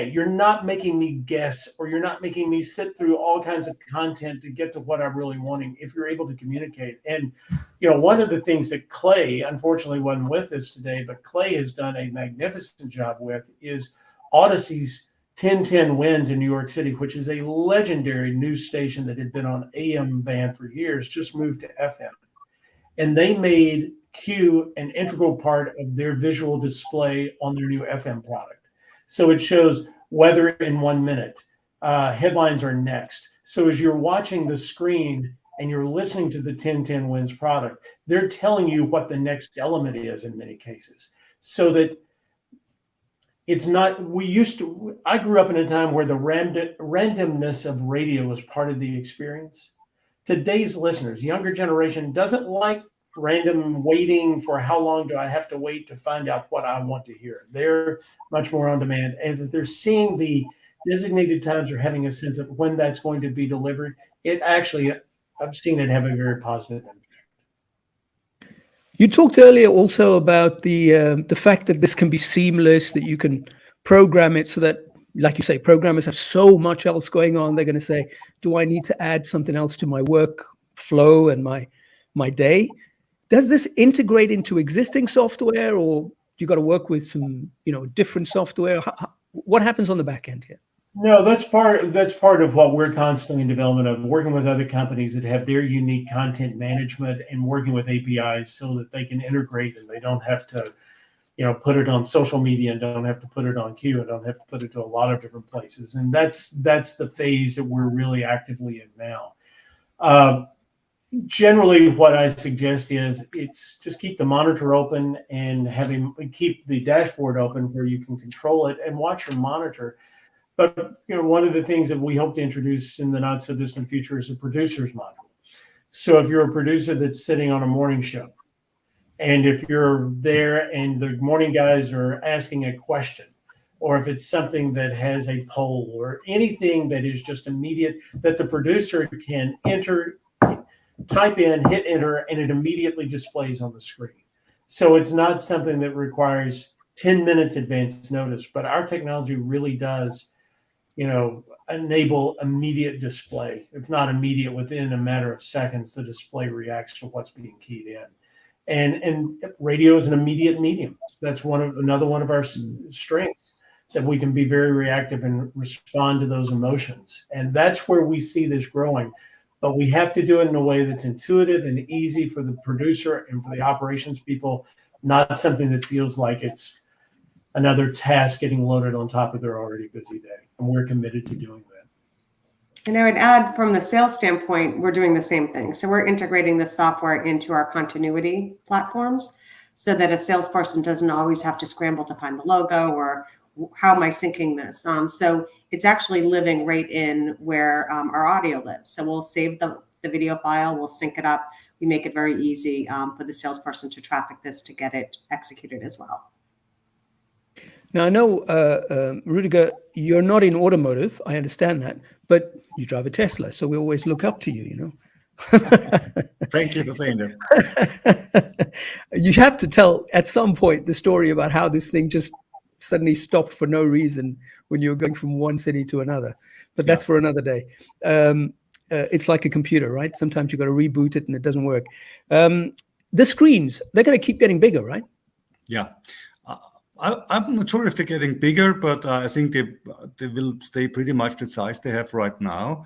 you're not making me guess, or you're not making me sit through all kinds of content to get to what I'm really wanting, if you're able to communicate. And, one of the things that Clay, unfortunately, wasn't with us today, but Clay has done a magnificent job with is Odyssey's 1010 Winds in New York City, which is a legendary news station that had been on AM band for years, just moved to FM. And they made Q an integral part of their visual display on their new FM product. So it shows weather in 1 minute. Headlines are next. So as you're watching the screen and you're listening to the 1010 Winds product, they're telling you what the next element is in many cases. So that it's not, I grew up in a time where the randomness of radio was part of the experience. Today's listeners, younger generation, doesn't like random waiting for how long do I have to wait to find out what I want to hear. They're much more on demand. And if they're seeing the designated times or having a sense of when that's going to be delivered, I've seen it have a very positive impact. You talked earlier also about the fact that this can be seamless, that you can program it so that, like you say, programmers have so much else going on. They're going to say, do I need to add something else to my work flow and my day? Does this integrate into existing software, or you got to work with some, different software? What happens on the back end here? No, that's part of what we're constantly in development of, working with other companies that have their unique content management and working with APIs so that they can integrate and they don't have to, put it on social media and don't have to put it on Q and don't have to put it to a lot of different places. And that's the phase that we're really actively in now. Generally, what I suggest is it's just keep the monitor open and keep the dashboard open where you can control it and watch your monitor. But one of the things that we hope to introduce in the not so distant future is a producer's module. So if you're a producer that's sitting on a morning show, and if you're there and the morning guys are asking a question, or if it's something that has a poll or anything that is just immediate, that the producer can type in, hit enter, and it immediately displays on the screen. So it's not something that requires 10 minutes advance notice, but our technology really does, enable immediate display. If not immediate, within a matter of seconds, the display reacts to what's being keyed in. And radio is an immediate medium. That's another one of our strengths, that we can be very reactive and respond to those emotions. And that's where we see this growing. But we have to do it in a way that's intuitive and easy for the producer and for the operations people, not something that feels like it's another task getting loaded on top of their already busy day. And we're committed to doing that. And I would add, from the sales standpoint, we're doing the same thing. So we're integrating the software into our continuity platforms so that a salesperson doesn't always have to scramble to find the logo or how am I syncing this. So it's actually living right in where our audio lives. So we'll save the video file, we'll sync it up. We make it very easy for the salesperson to traffic this to get it executed as well. Now, I know, Rudiger, you're not in automotive. I understand that, but you drive a Tesla, so we always look up to you, Thank you for saying that. You have to tell at some point the story about how this thing just suddenly stopped for no reason when you were going from one city to another. But that's for another day. It's like a computer, right? Sometimes you got to reboot it and it doesn't work. The screens, they're going to keep getting bigger, right? Yeah. I'm not sure if they're getting bigger, but I think they will stay pretty much the size they have right now.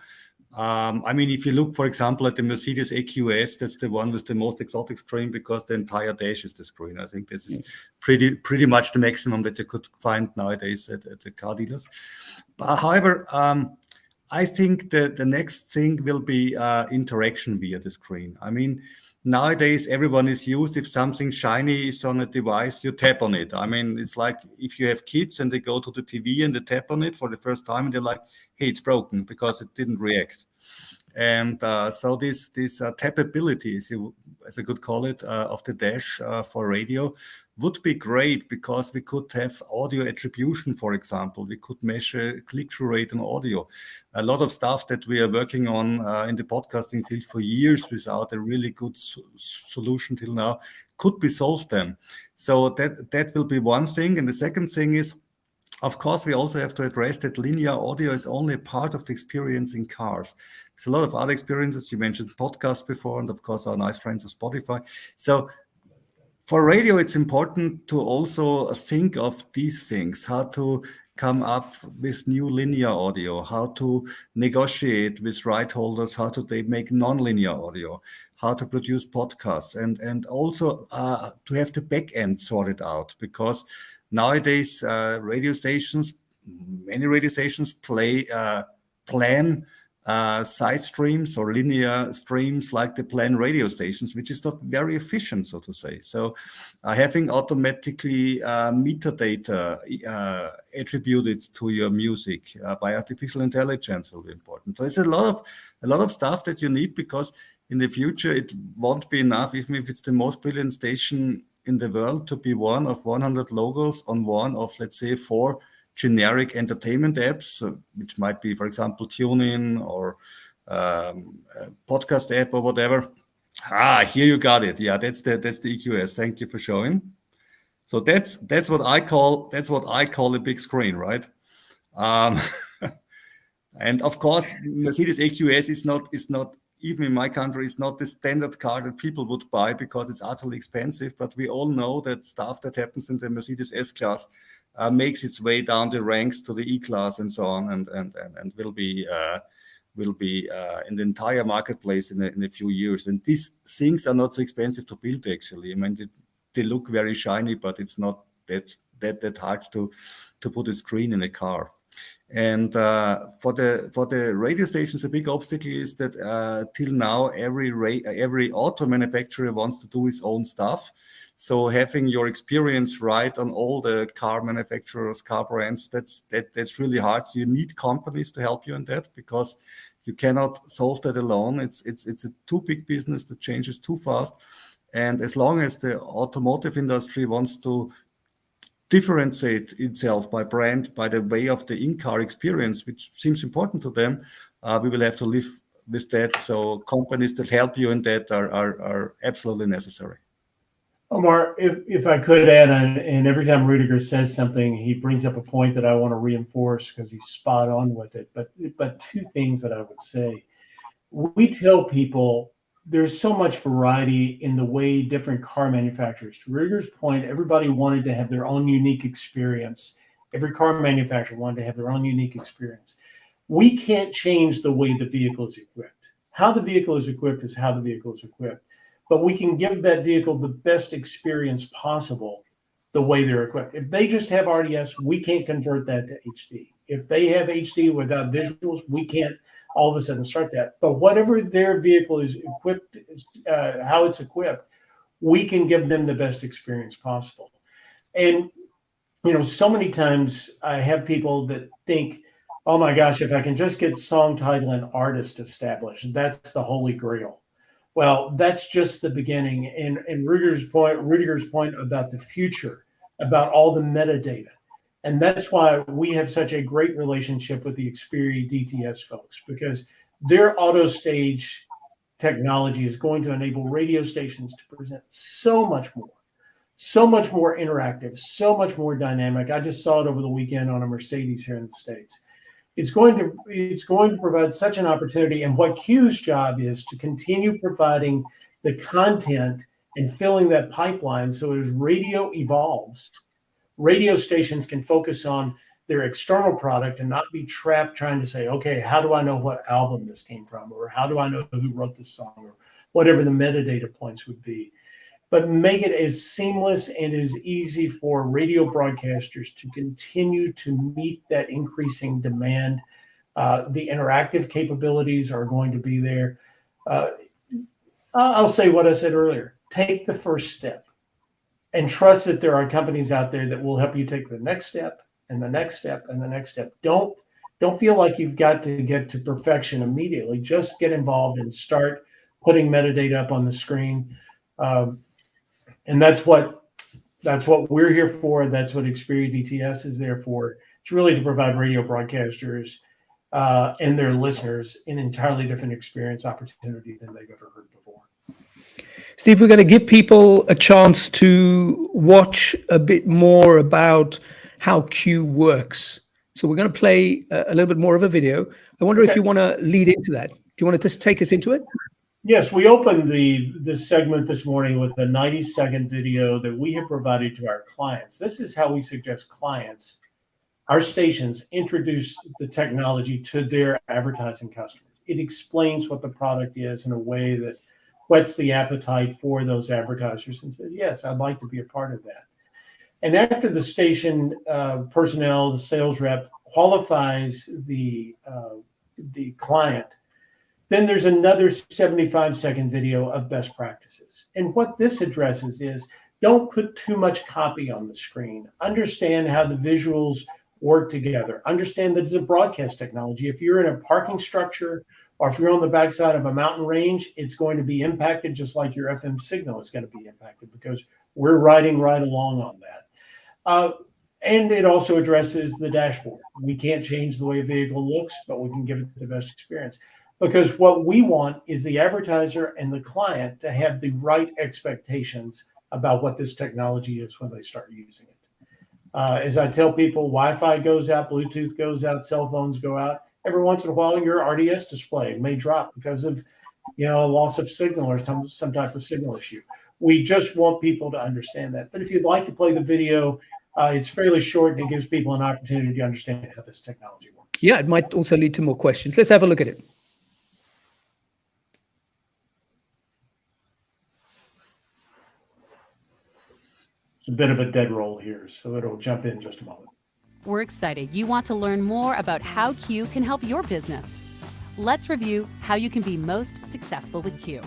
If you look, for example, at the Mercedes EQS, that's the one with the most exotic screen because the entire dash is the screen. I think this is pretty much the maximum that you could find nowadays at the car dealers. But however, I think the next thing will be interaction via the screen. Nowadays, everyone is used, if something shiny is on a device, you tap on it. It's like if you have kids and they go to the TV and they tap on it for the first time and they're like, hey, it's broken because it didn't react. And so this tappability, as I could call it, of the dash for radio would be great because we could have audio attribution, for example. We could measure click-through rate on audio. A lot of stuff that we are working on in the podcasting field for years without a really good solution till now could be solved then. So that will be one thing. And the second thing is, of course, we also have to address that linear audio is only part of the experience in cars. There's a lot of other experiences. You mentioned podcasts before, and of course, our nice friends of Spotify. So for radio, it's important to also think of these things, how to come up with new linear audio, how to negotiate with right holders, how to make non-linear audio, how to produce podcasts, and also to have the back end sorted out, because nowadays many radio stations plan side streams or linear streams like the plan radio stations, which is not very efficient, so to say. So having automatically metadata attributed to your music by artificial intelligence will be important. So it's a lot of stuff that you need, because in the future it won't be enough, even if it's the most brilliant station in the world, to be one of 100 logos on one of, let's say, 4 generic entertainment apps, which might be, for example, TuneIn or podcast app or whatever. Here you got it. Yeah, that's the EQS. Thank you for showing. So that's what I call a big screen, right? And of course, Mercedes EQS is not even in my country, it's not the standard car that people would buy because it's utterly expensive. But we all know that stuff that happens in the Mercedes S-Class makes its way down the ranks to the E-Class and so on, and will be in the entire marketplace in a few years. And these things are not so expensive to build, actually. They look very shiny, but it's not that hard to put a screen in a car. And for the radio stations, a big obstacle is that till now every auto manufacturer wants to do his own stuff. So having your experience right on all the car manufacturers, car brands, that's really hard. So you need companies to help you in that, because you cannot solve that alone. It's a too big business that changes too fast. And as long as the automotive industry wants to differentiate itself by brand, by the way of the in-car experience, which seems important to them, we will have to live with that. So companies that help you in that are absolutely necessary. Omar, if I could add, and every time Rudiger says something, he brings up a point that I want to reinforce because he's spot on with it. But two things that I would say. We tell people there's so much variety in the way different car manufacturers, to Rudiger's point, everybody wanted to have their own unique experience. Every car manufacturer wanted to have their own unique experience. We can't change the way the vehicle is equipped. How the vehicle is equipped is how the vehicle is equipped. But we can give that vehicle the best experience possible the way they're equipped. If they just have RDS, we can't convert that to HD. If they have HD without visuals, we can't all of a sudden start that. But whatever their vehicle is equipped, how it's equipped, we can give them the best experience possible. And, so many times I have people that think, oh my gosh, if I can just get song title and artist established, that's the holy grail. Well, that's just the beginning. And Rudiger's point about the future, about all the metadata. And that's why we have such a great relationship with the Xperi DTS folks, because their auto stage technology is going to enable radio stations to present so much more interactive, so much more dynamic. I just saw it over the weekend on a Mercedes here in the States. It's going to provide such an opportunity. And what Q's job is to continue providing the content and filling that pipeline. So as radio evolves, radio stations can focus on their external product and not be trapped trying to say, okay, how do I know what album this came from? Or how do I know who wrote this song? Or whatever the metadata points would be. But make it as seamless and as easy for radio broadcasters to continue to meet that increasing demand. The interactive capabilities are going to be there. I'll say what I said earlier. Take the first step and trust that there are companies out there that will help you take the next step and the next step and the next step. Don't feel like you've got to get to perfection immediately. Just get involved and start putting metadata up on the screen. And that's what we're here for. That's what Xperi DTS is there for. It's really to provide radio broadcasters and their listeners an entirely different experience opportunity than they've ever heard before. Steve, we're going to give people a chance to watch a bit more about how Q works. So we're going to play a little bit more of a video. I wonder if you want to lead into that. Do you want to just take us into it? Yes, we opened this segment this morning with a 90-second video that we have provided to our clients. This is how we suggest clients, our stations, introduce the technology to their advertising customers. It explains what the product is in a way that whets the appetite for those advertisers and says, yes, I'd like to be a part of that. And after the station personnel, the sales rep, qualifies the client, then there's another 75-second video of best practices. And what this addresses is, don't put too much copy on the screen. Understand how the visuals work together. Understand that it's a broadcast technology. If you're in a parking structure or if you're on the backside of a mountain range, it's going to be impacted just like your FM signal is going to be impacted because we're riding right along on that. And it also addresses the dashboard. We can't change the way a vehicle looks, but we can give it the best experience. Because what we want is the advertiser and the client to have the right expectations about what this technology is when they start using it. As I tell people, Wi-Fi goes out, Bluetooth goes out, cell phones go out. Every once in a while, your RDS display may drop because of, a loss of signal or some type of signal issue. We just want people to understand that. But if you'd like to play the video, it's fairly short and it gives people an opportunity to understand how this technology works. Yeah, it might also lead to more questions. Let's have a look at it. A bit of a dead roll here, so it'll jump in just a moment. we're excited you want to learn more about how Q can help your business. Let's review how you can be most successful with Q.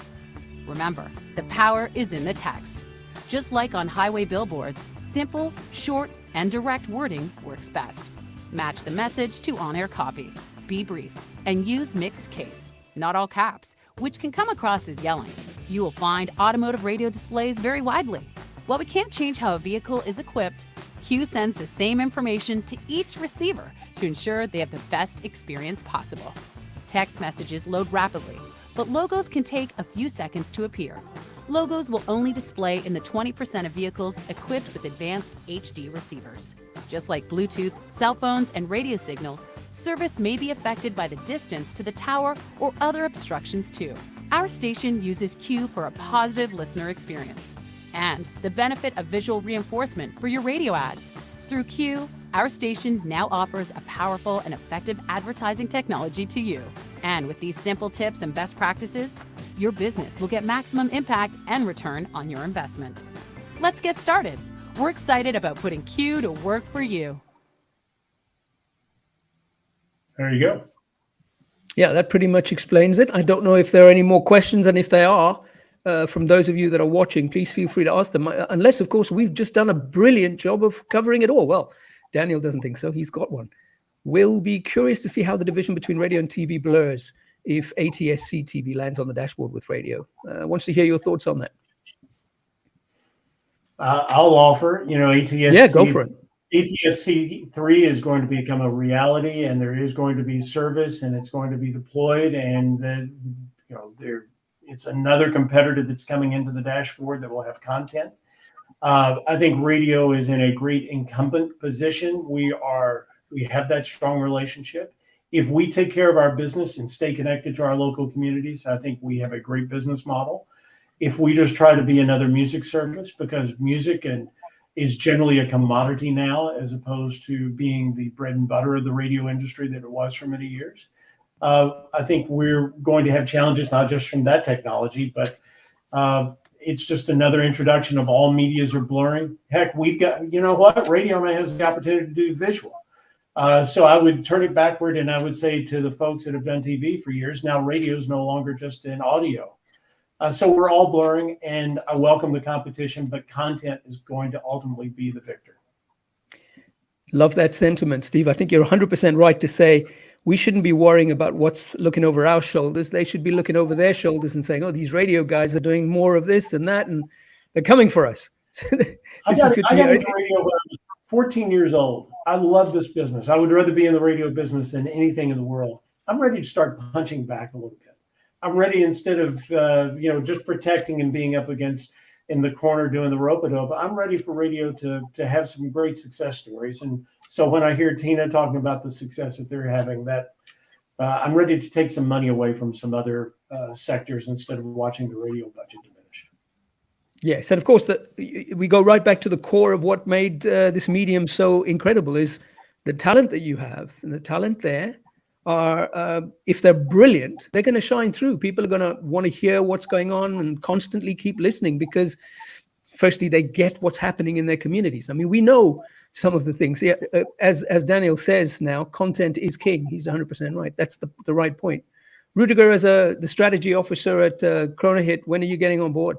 Remember, the power is in the text. Just like on highway billboards, simple, short, and direct wording works best. Match the message to on-air copy. Be brief and use mixed case, not all caps, which can come across as yelling. You will find automotive radio displays vary widely. While we can't change how a vehicle is equipped, Q sends the same information to each receiver to ensure they have the best experience possible. Text messages load rapidly, but logos can take a few seconds to appear. Logos will only display in the 20% of vehicles equipped with advanced HD receivers. Just like Bluetooth, cell phones, and radio signals, service may be affected by the distance to the tower or other obstructions too. Our station uses Q for a positive listener experience and the benefit of visual reinforcement for your radio ads. Through Q, our station now offers a powerful and effective advertising technology to you. And with these simple tips and best practices, your business will get maximum impact and return on your investment. Let's get started. We're excited about putting Q to work for you. There you go. Yeah, that pretty much explains it. I don't know if there are any more questions, and if there are, from those of you that are watching, please feel free to ask them. Unless, of course, we've just done a brilliant job of covering it all. Well, Daniel doesn't think so. He's got one. We'll be curious to see how the division between radio and TV blurs if ATSC TV lands on the dashboard with radio. Wants to hear your thoughts on that. I'll offer, ATSC. Yeah, go for it. ATSC 3 is going to become a reality, and there is going to be service, and it's going to be deployed, and then it's another competitor that's coming into the dashboard that will have content. I think radio is in a great incumbent position. We have that strong relationship. If we take care of our business and stay connected to our local communities, I think we have a great business model. If we just try to be another music service, because music is generally a commodity now, as opposed to being the bread and butter of the radio industry that it was for many years, I think we're going to have challenges, not just from that technology, but it's just another introduction of all medias are blurring. Heck, we've got, Radio has the opportunity to do visual. So I would turn it backward, and I would say to the folks that have done TV for years, now radio is no longer just in audio. So we're all blurring, and I welcome the competition, but content is going to ultimately be the victor. Love that sentiment, Steve. I think you're 100% right to say we shouldn't be worrying about what's looking over our shoulders. They should be looking over their shoulders and saying, oh, these radio guys are doing more of this and that, and they're coming for us. I got into radio when I was 14 years old. I love this business. I would rather be in the radio business than anything in the world. I'm ready to start punching back a little bit. I'm ready, instead of just protecting and being up against in the corner doing the rope-a-dope, I'm ready for radio to have some great success stories. And so when I hear Tina talking about the success that they're having, that I'm ready to take some money away from some other sectors instead of watching the radio budget diminish. Yes, and of course, we go right back to the core of what made this medium so incredible is the talent that you have, and the talent there are, if they're brilliant, they're going to shine through. People are going to want to hear what's going on and constantly keep listening because, firstly, they get what's happening in their communities. I mean, we know some of the things. Yeah, as Daniel says now, content is king. He's 100% right. That's the right point. Rudiger, as the strategy officer at Chronahit, when are you getting on board?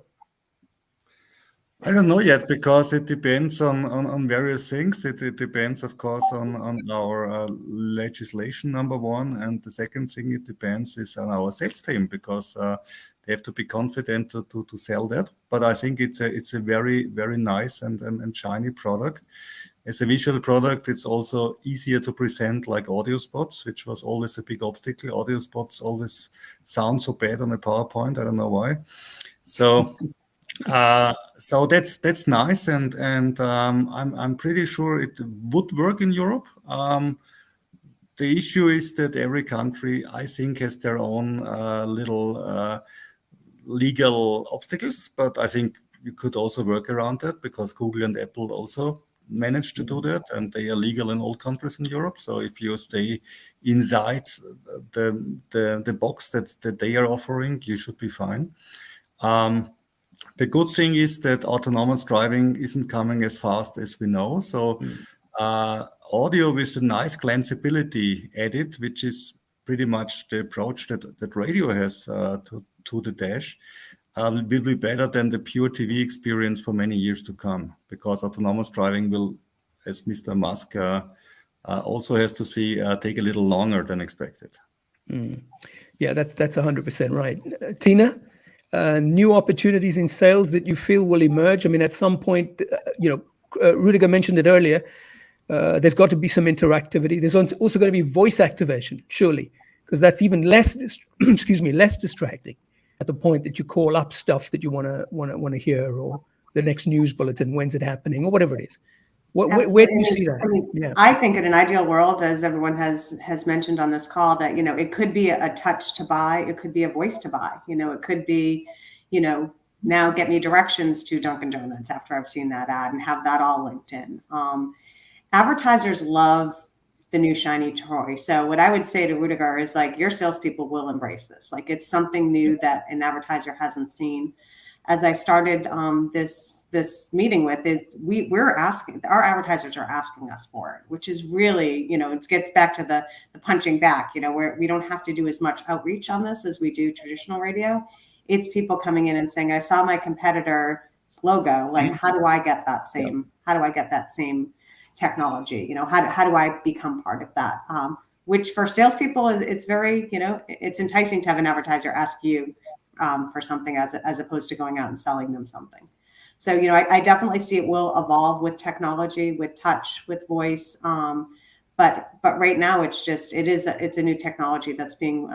I don't know yet, because it depends on various things. It depends, of course, on our legislation, number one. And the second thing it depends is on our sales team, because they have to be confident to sell that. But I think it's a very, very nice and shiny product. As a visual product, it's also easier to present, like audio spots, which was always a big obstacle. Audio spots always sound so bad on a PowerPoint. I don't know why. So that's nice, and I'm pretty sure it would work in Europe. The issue is that every country, I think, has their own little legal obstacles, but I think you could also work around that, because Google and Apple also managed to do that, and they are legal in all countries in Europe. So if you stay inside the box that they are offering, you should be fine. The good thing is that autonomous driving isn't coming as fast as we know. So audio with a nice glanceability added, which is pretty much the approach that radio has to the dash, will be better than the pure TV experience for many years to come, because autonomous driving will, as Mr. Musk also has to see, take a little longer than expected. Yeah, that's 100% right. Tina, new opportunities in sales that you feel will emerge? I mean, at some point, Rudiger mentioned it earlier, there's got to be some interactivity. There's also going to be voice activation, surely, because that's even less, less distracting at the point that you call up stuff that you want to hear, or the next news bulletin, when's it happening, or whatever it is. Where do you see that? I mean, I think in an ideal world, as everyone has mentioned on this call, that, it could be a touch to buy. It could be a voice to buy. It could be, now get me directions to Dunkin' Donuts after I've seen that ad, and have that all linked in. Advertisers love the new shiny toy. So what I would say to Rudiger is, like, your salespeople will embrace this. Like, it's something new that an advertiser hasn't seen. As I started this meeting with, is we're asking, our advertisers are asking us for it, which is really, it gets back to the punching back, where we don't have to do as much outreach on this as we do traditional radio. It's people coming in and saying, I saw my competitor's logo. Like, how do I get that same? How do I get that same technology? How do I become part of that? Which for salespeople, it's very, it's enticing to have an advertiser ask you for something as opposed to going out and selling them something. So, I definitely see it will evolve with technology, with touch, with voice. But right now it's a new technology that's being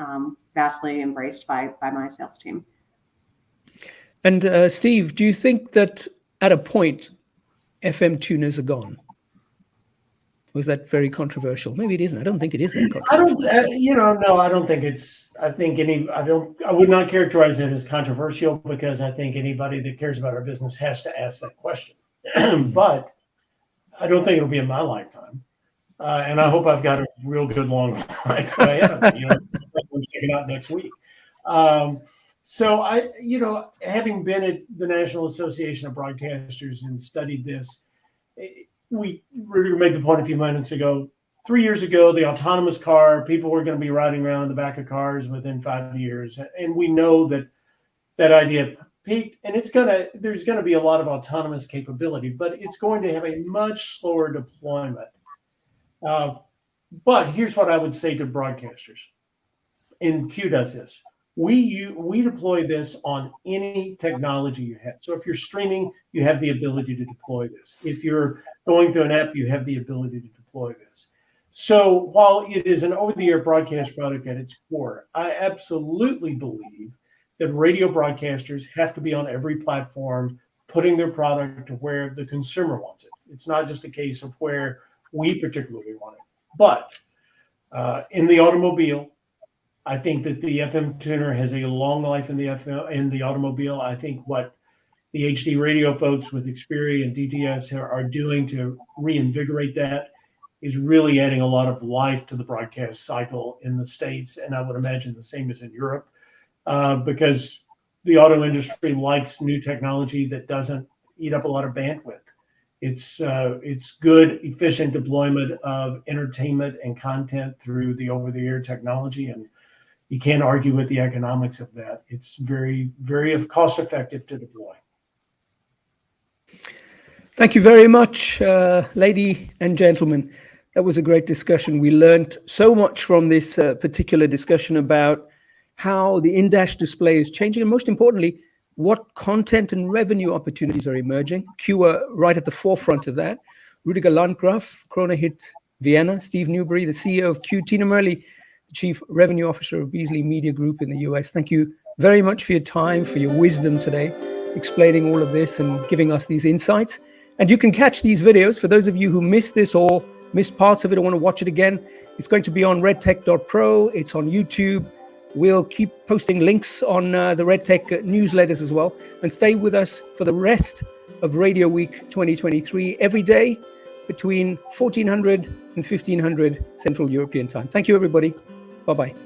vastly embraced by my sales team. And Steve, do you think that at a point FM tuners are gone? Was that very controversial? Maybe it isn't. I don't think it is that controversial. I don't think it's. I would not characterize it as controversial, because I think anybody that cares about our business has to ask that question. But I don't think it'll be in my lifetime, and I hope I've got a real good long life ahead of me. I'm checking out next week. So having been at the National Association of Broadcasters and studied this, we made the point a few minutes ago. 3 years ago, the autonomous car, people were going to be riding around in the back of cars within 5 years. And we know that idea peaked, and there's going to be a lot of autonomous capability, but it's going to have a much slower deployment. But here's what I would say to broadcasters, and Q does this. We deploy this on any technology you have. So if you're streaming, you have the ability to deploy this. If you're going through an app, you have the ability to deploy this. So while it is an over-the-air broadcast product at its core, I absolutely believe that radio broadcasters have to be on every platform, putting their product to where the consumer wants it. It's not just a case of where we particularly want it. But in the automobile, I think that the FM tuner has a long life in the automobile. I think what the HD radio folks with Xperi and DTS are doing to reinvigorate that is really adding a lot of life to the broadcast cycle in the States. And I would imagine the same as in Europe, because the auto industry likes new technology that doesn't eat up a lot of bandwidth. It's good, efficient deployment of entertainment and content through the over-the-air technology, and you can't argue with the economics of that. It's very, very cost-effective to deploy. Thank you very much, lady and gentlemen. That was a great discussion. We learned so much from this particular discussion about how the in-dash display is changing, and most importantly, what content and revenue opportunities are emerging. Q are right at the forefront of that. Rudiger Landgraf, Krone Hit Vienna, Steve Newberry, the CEO of Q, Tina Murley, the Chief Revenue Officer of Beasley Media Group in the US. Thank you very much for your time, for your wisdom today, explaining all of this and giving us these insights. And you can catch these videos, for those of you who missed this or missed parts of it or want to watch it again. It's going to be on redtech.pro. It's on YouTube. We'll keep posting links on the RedTech newsletters as well. And stay with us for the rest of Radio Week 2023 every day between 1400 and 1500 Central European Time. Thank you, everybody. Bye-bye.